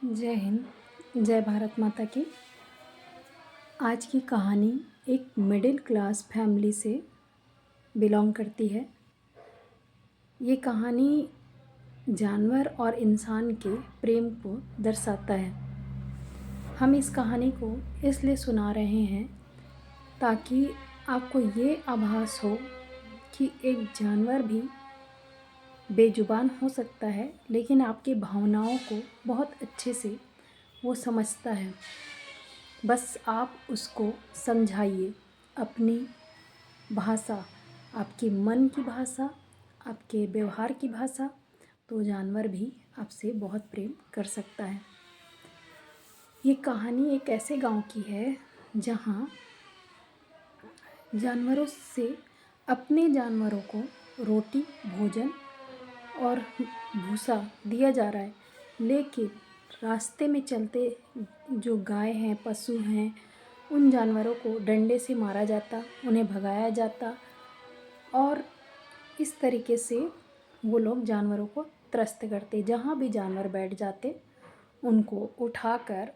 जय हिंद। जय भारत माता की। आज की कहानी एक मिडिल क्लास फैमिली से बिलोंग करती है। ये कहानी जानवर और इंसान के प्रेम को दर्शाता है। हम इस कहानी को इसलिए सुना रहे हैं ताकि आपको ये आभास हो कि एक जानवर भी बेजुबान हो सकता है, लेकिन आपकी भावनाओं को बहुत अच्छे से वो समझता है। बस आप उसको समझाइए अपनी भाषा, आपके मन की भाषा, आपके व्यवहार की भाषा, तो जानवर भी आपसे बहुत प्रेम कर सकता है। ये कहानी एक ऐसे गांव की है जहां जानवरों से अपने जानवरों को रोटी, भोजन और भूसा दिया जा रहा है, लेकिन रास्ते में चलते जो गाय हैं, पशु हैं, उन जानवरों को डंडे से मारा जाता, उन्हें भगाया जाता और इस तरीके से वो लोग जानवरों को त्रस्त करते। जहाँ भी जानवर बैठ जाते उनको उठाकर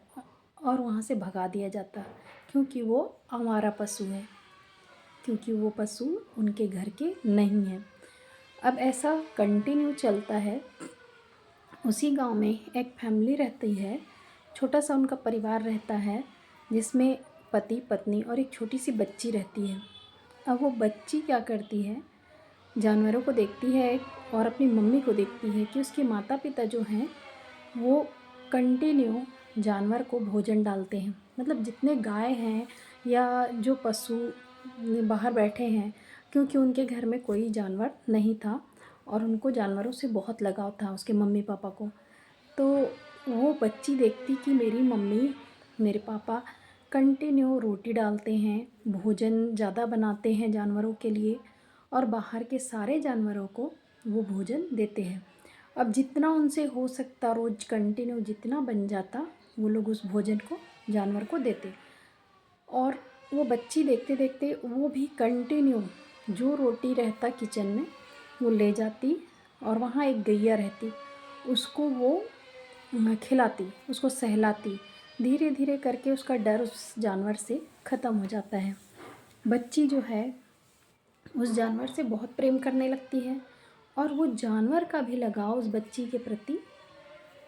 और वहाँ से भगा दिया जाता, क्योंकि वो आवारा पशु है, क्योंकि वो पशु उनके घर के नहीं हैं। अब ऐसा कंटिन्यू चलता है। उसी गांव में एक फैमिली रहती है, छोटा सा उनका परिवार रहता है, जिसमें पति, पत्नी और एक छोटी सी बच्ची रहती है। अब वो बच्ची क्या करती है, जानवरों को देखती है और अपनी मम्मी को देखती है कि उसके माता पिता जो हैं वो कंटिन्यू जानवर को भोजन डालते हैं। मतलब जितने गाय हैं या जो पशु बाहर बैठे हैं, क्योंकि उनके घर में कोई जानवर नहीं था और उनको जानवरों से बहुत लगाव था उसके मम्मी पापा को। तो वो बच्ची देखती कि मेरी मम्मी, मेरे पापा कंटिन्यू रोटी डालते हैं, भोजन ज़्यादा बनाते हैं जानवरों के लिए और बाहर के सारे जानवरों को वो भोजन देते हैं। अब जितना उनसे हो सकता, रोज़ कंटिन्यू जितना बन जाता, वो लोग उस भोजन को जानवर को देते। और वो बच्ची देखते देखते वो भी कंटिन्यू जो रोटी रहता किचन में वो ले जाती और वहाँ एक गैया रहती, उसको वो खिलाती, उसको सहलाती। धीरे धीरे करके उसका डर उस जानवर से ख़त्म हो जाता है। बच्ची जो है उस जानवर से बहुत प्रेम करने लगती है और वो जानवर का भी लगाव उस बच्ची के प्रति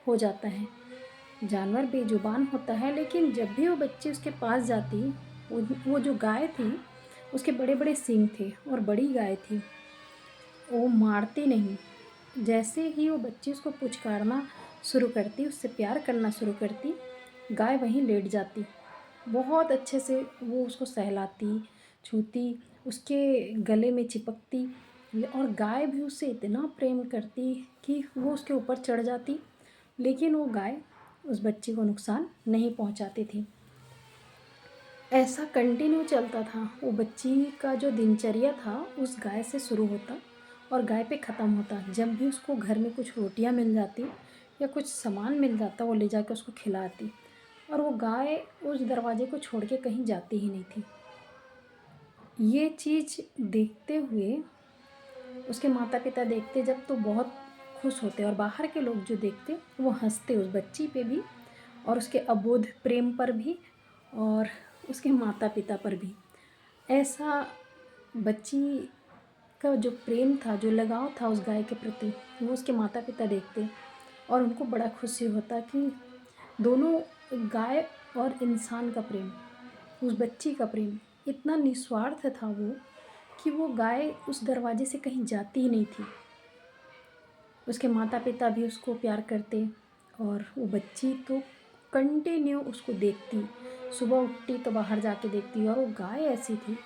हो जाता है। जानवर बेजुबान होता है, लेकिन जब भी वो बच्ची उसके पास जाती, वो जो गाय थी उसके बड़े बड़े सींग थे और बड़ी गाय थी, वो मारती नहीं। जैसे ही वो बच्ची उसको पुचकारना शुरू करती, उससे प्यार करना शुरू करती, गाय वहीं लेट जाती। बहुत अच्छे से वो उसको सहलाती, छूती, उसके गले में चिपकती और गाय भी उससे इतना प्रेम करती कि वो उसके ऊपर चढ़ जाती, लेकिन वो गाय उस बच्ची को नुकसान नहीं पहुंचाती थी। ऐसा कंटिन्यू चलता था। वो बच्ची का जो दिनचर्या था उस गाय से शुरू होता और गाय पे ख़त्म होता। जब भी उसको घर में कुछ रोटियां मिल जाती या कुछ सामान मिल जाता, वो ले जाकर उसको खिलाती और वो गाय उस दरवाजे को छोड़ के कहीं जाती ही नहीं थी। ये चीज़ देखते हुए उसके माता पिता देखते जब, तो बहुत खुश होते और बाहर के लोग जो देखते वो हंसते उस बच्ची पे भी और उसके अबोध प्रेम पर भी और उसके माता पिता पर भी। ऐसा बच्ची का जो प्रेम था, जो लगाव था उस गाय के प्रति, वो उसके माता पिता देखते और उनको बड़ा खुशी होता कि दोनों, गाय और इंसान का प्रेम, उस बच्ची का प्रेम इतना निस्वार्थ था वो कि वो गाय उस दरवाजे से कहीं जाती ही नहीं थी। उसके माता पिता भी उसको प्यार करते और वो बच्ची तो कंटिन्यू उसको देखती, सुबह उठती तो बाहर जाके देखती। और वो गाय ऐसी थी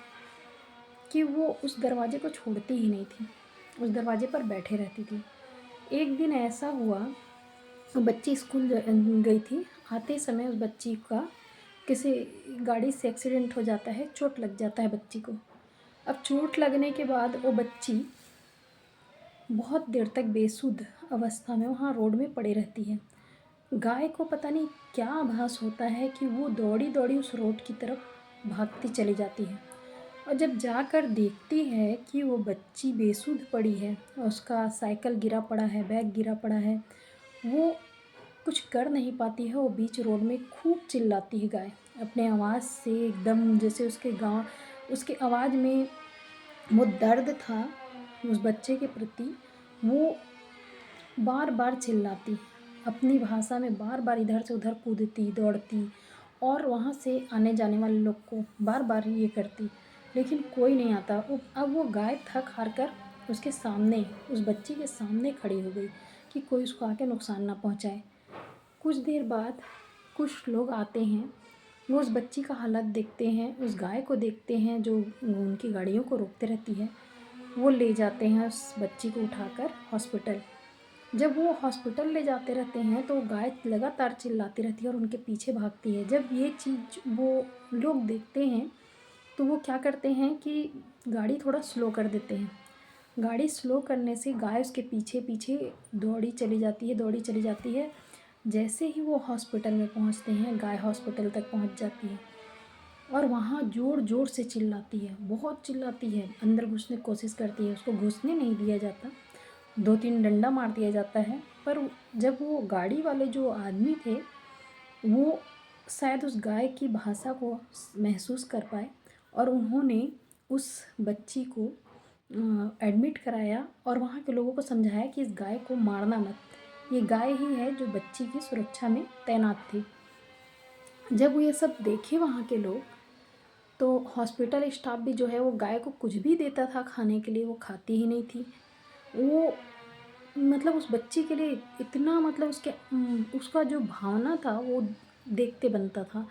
कि वो उस दरवाजे को छोड़ती ही नहीं थी, उस दरवाजे पर बैठे रहती थी। एक दिन ऐसा हुआ, वो बच्ची स्कूल गई थी, आते समय उस बच्ची का किसी गाड़ी से एक्सीडेंट हो जाता है, चोट लग जाता है बच्ची को। अब चोट लगने के बाद वो बच्ची बहुत देर तक बेसुध अवस्था में वहाँ रोड में पड़ी रहती है। गाय को पता नहीं क्या आभास होता है कि वो दौड़ी दौड़ी उस रोड की तरफ भागती चली जाती है और जब जाकर देखती है कि वो बच्ची बेसुध पड़ी है और उसका साइकिल गिरा पड़ा है, बैग गिरा पड़ा है, वो कुछ कर नहीं पाती है। वो बीच रोड में खूब चिल्लाती है गाय अपने आवाज़ से, एकदम जैसे उसके आवाज़ में वो दर्द था उस बच्चे के प्रति। वो बार बार चिल्लाती, अपनी भाषा में बार बार इधर से उधर कूदती दौड़ती और वहाँ से आने जाने वाले लोग को बार बार ये करती, लेकिन कोई नहीं आता। अब वो गाय थक हार कर उसके सामने, उस बच्ची के सामने खड़ी हो गई कि कोई उसको आके नुकसान ना पहुँचाए। कुछ देर बाद कुछ लोग आते हैं, वो उस बच्ची का हालत देखते हैं, उस गाय को देखते हैं जो उनकी गाड़ियों को रोकते रहती है। वो ले जाते हैं उस बच्ची को उठाकर हॉस्पिटल। जब वो हॉस्पिटल ले जाते रहते हैं तो गाय लगातार चिल्लाती रहती है और उनके पीछे भागती है। जब ये चीज़ वो लोग देखते हैं तो वो क्या करते हैं कि गाड़ी थोड़ा स्लो कर देते हैं। गाड़ी स्लो करने से गाय उसके पीछे पीछे दौड़ी चली जाती है, दौड़ी चली जाती है। जैसे ही वो हॉस्पिटल में पहुंचते हैं, गाय हॉस्पिटल तक पहुंच जाती है और वहाँ ज़ोर ज़ोर से चिल्लाती है, बहुत चिल्लाती है, अंदर घुसने की कोशिश करती है। उसको घुसने नहीं दिया जाता, 2-3 डंडा मार दिया जाता है। पर जब वो गाड़ी वाले जो आदमी थे, वो शायद उस गाय की भाषा को महसूस कर पाए और उन्होंने उस बच्ची को एडमिट कराया और वहाँ के लोगों को समझाया कि इस गाय को मारना मत, ये गाय ही है जो बच्ची की सुरक्षा में तैनात थी। जब वो ये सब देखे वहाँ के लोग, तो हॉस्पिटल स्टाफ भी जो है वो गाय को कुछ भी देता था खाने के लिए, वो खाती ही नहीं थी। वो मतलब उस बच्ची के लिए इतना, मतलब उसका जो भावना था वो देखते बनता था।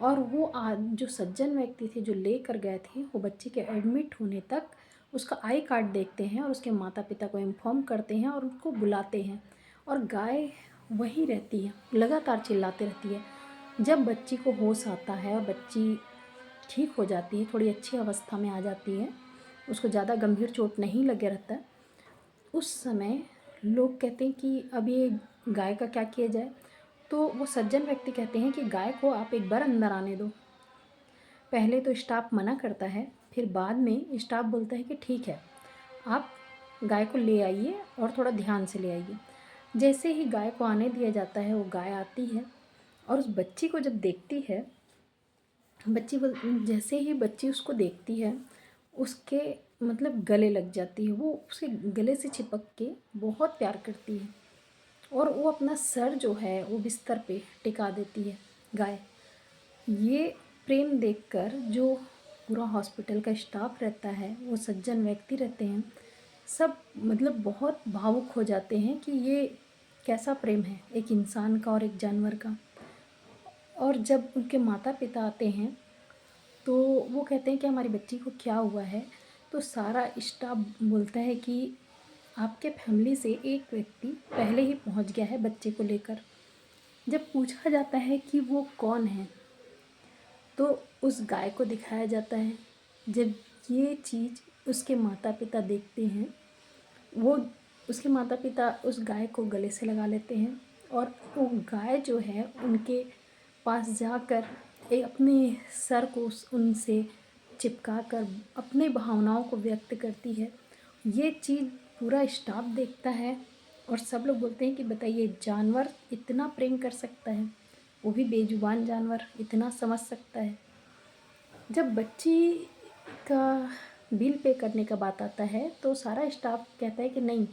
और वो जो सज्जन व्यक्ति थे जो लेकर गए थे, वो बच्चे के एडमिट होने तक उसका आई कार्ड देखते हैं और उसके माता पिता को इन्फॉर्म करते हैं और उसको बुलाते हैं। और गाय वहीं रहती है, लगातार चिल्लाती रहती है। जब बच्ची को होश आता है और बच्ची ठीक हो जाती है, थोड़ी अच्छी अवस्था में आ जाती है, उसको ज़्यादा गंभीर चोट नहीं लगे रहता है, उस समय लोग कहते हैं कि अब ये गाय का क्या किया जाए। तो वो सज्जन व्यक्ति कहते हैं कि गाय को आप एक बार अंदर आने दो। पहले तो स्टाफ मना करता है, फिर बाद में स्टाफ बोलता है कि ठीक है, आप गाय को ले आइए और थोड़ा ध्यान से ले आइए। जैसे ही गाय को आने दिया जाता है, वो गाय आती है और उस बच्ची को जब देखती है, जैसे ही बच्ची उसको देखती है, उसके मतलब गले लग जाती है। वो उसके गले से चिपक के बहुत प्यार करती है और वो अपना सर जो है वो बिस्तर पे टिका देती है गाय। ये प्रेम देखकर जो पूरा हॉस्पिटल का स्टाफ रहता है, वो सज्जन व्यक्ति रहते हैं, सब मतलब बहुत भावुक हो जाते हैं कि ये कैसा प्रेम है एक इंसान का और एक जानवर का। और जब उनके माता पिता आते हैं तो वो कहते हैं कि हमारी बच्ची को क्या हुआ है। तो सारा स्टाफ बोलता है कि आपके फैमिली से एक व्यक्ति पहले ही पहुंच गया है बच्चे को लेकर। जब पूछा जाता है कि वो कौन है, तो उस गाय को दिखाया जाता है। जब ये चीज़ उसके माता पिता देखते हैं, वो उसके माता पिता उस गाय को गले से लगा लेते हैं और वो गाय जो है उनके पास जाकर अपने सर को उनसे चिपका कर अपने भावनाओं को व्यक्त करती है। ये चीज़ पूरा स्टाफ देखता है और सब लोग बोलते हैं कि बताइए, जानवर इतना प्रेम कर सकता है, वो भी बेजुबान जानवर इतना समझ सकता है। जब बच्ची का बिल पे करने का बात आता है तो सारा स्टाफ कहता है कि नहीं,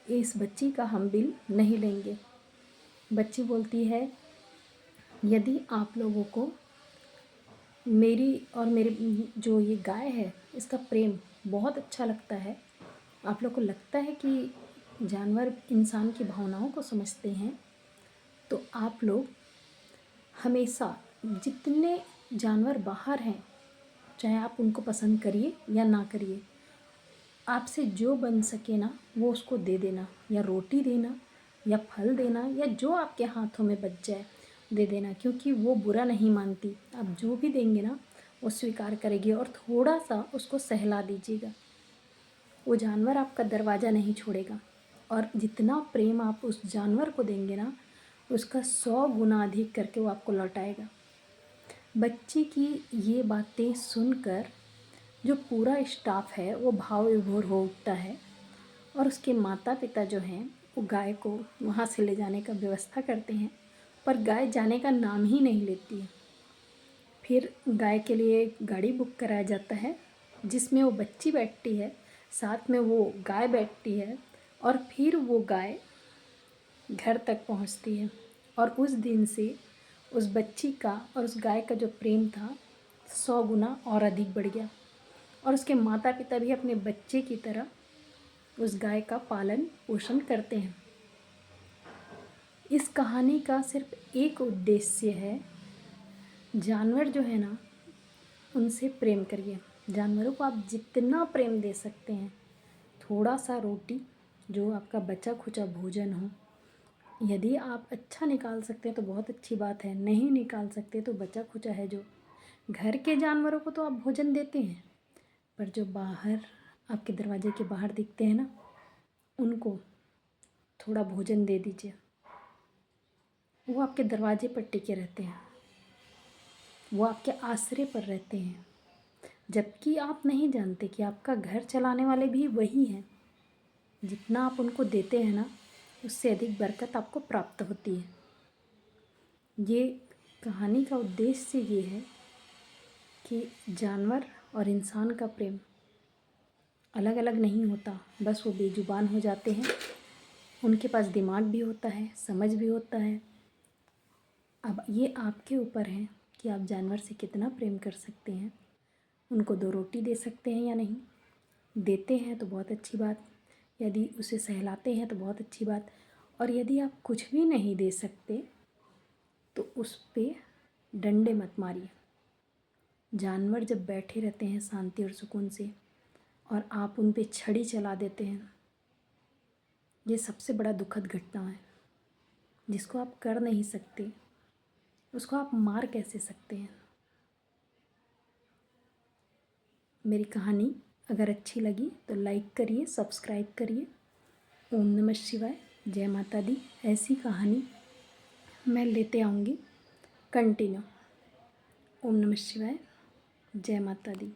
इस बच्ची का हम बिल नहीं लेंगे। बच्ची बोलती है, यदि आप लोगों को मेरी और मेरे जो ये गाय है इसका प्रेम बहुत अच्छा लगता है, आप लोग को लगता है कि जानवर इंसान की भावनाओं को समझते हैं, तो आप लोग हमेशा जितने जानवर बाहर हैं, चाहे आप उनको पसंद करिए या ना करिए, आपसे जो बन सके ना वो उसको दे देना, या रोटी देना या फल देना या जो आपके हाथों में बच जाए दे देना, क्योंकि वो बुरा नहीं मानती। आप जो भी देंगे ना वो स्वीकार करेगी। और थोड़ा सा उसको सहला दीजिएगा, वो जानवर आपका दरवाज़ा नहीं छोड़ेगा। और जितना प्रेम आप उस जानवर को देंगे ना, उसका 100 गुना अधिक करके वो आपको लौटाएगा। बच्ची की ये बातें सुनकर जो पूरा स्टाफ है वो भाव विभोर हो उठता है और उसके माता पिता जो हैं वो गाय को वहाँ से ले जाने का व्यवस्था करते हैं, पर गाय जाने का नाम ही नहीं लेती है। फिर गाय के लिए एक गाड़ी बुक कराया जाता है जिसमें वो बच्ची बैठती है, साथ में वो गाय बैठती है और फिर वो गाय घर तक पहुंचती है। और उस दिन से उस बच्ची का और उस गाय का जो प्रेम था 100 गुना और अधिक बढ़ गया। और उसके माता पिता भी अपने बच्चे की तरह उस गाय का पालन पोषण करते हैं। इस कहानी का सिर्फ एक उद्देश्य है, जानवर जो है ना उनसे प्रेम करिए। जानवरों को आप जितना प्रेम दे सकते हैं, थोड़ा सा रोटी जो आपका बचा खुचा भोजन हो, यदि आप अच्छा निकाल सकते हैं तो बहुत अच्छी बात है, नहीं निकाल सकते तो बचा खुचा है जो घर के जानवरों को तो आप भोजन देते हैं, पर जो बाहर आपके दरवाजे के बाहर दिखते हैं ना, उनको थोड़ा भोजन दे दीजिए। वो आपके दरवाजे पर टिके रहते हैं, वो आपके आसरे पर रहते हैं, जबकि आप नहीं जानते कि आपका घर चलाने वाले भी वही हैं। जितना आप उनको देते हैं ना, उससे अधिक बरकत आपको प्राप्त होती है। ये कहानी का उद्देश्य ये है कि जानवर और इंसान का प्रेम अलग अलग नहीं होता, बस वो बेजुबान हो जाते हैं। उनके पास दिमाग भी होता है, समझ भी होता है। अब ये आपके ऊपर है कि आप जानवर से कितना प्रेम कर सकते हैं। उनको 2 रोटी दे सकते हैं या नहीं। देते हैं तो बहुत अच्छी बात, यदि उसे सहलाते हैं तो बहुत अच्छी बात, और यदि आप कुछ भी नहीं दे सकते तो उस पे डंडे मत मारिए। जानवर जब बैठे रहते हैं शांति और सुकून से और आप उन पे छड़ी चला देते हैं, ये सबसे बड़ा दुखद घटना है। जिसको आप कर नहीं सकते उसको आप मार कैसे सकते हैं। मेरी कहानी अगर अच्छी लगी तो लाइक करिए, सब्सक्राइब करिए। ओम नमः शिवाय, जय माता दी। ऐसी कहानी मैं लेते आऊँगी कंटिन्यू। ओम नमः शिवाय, जय माता दी।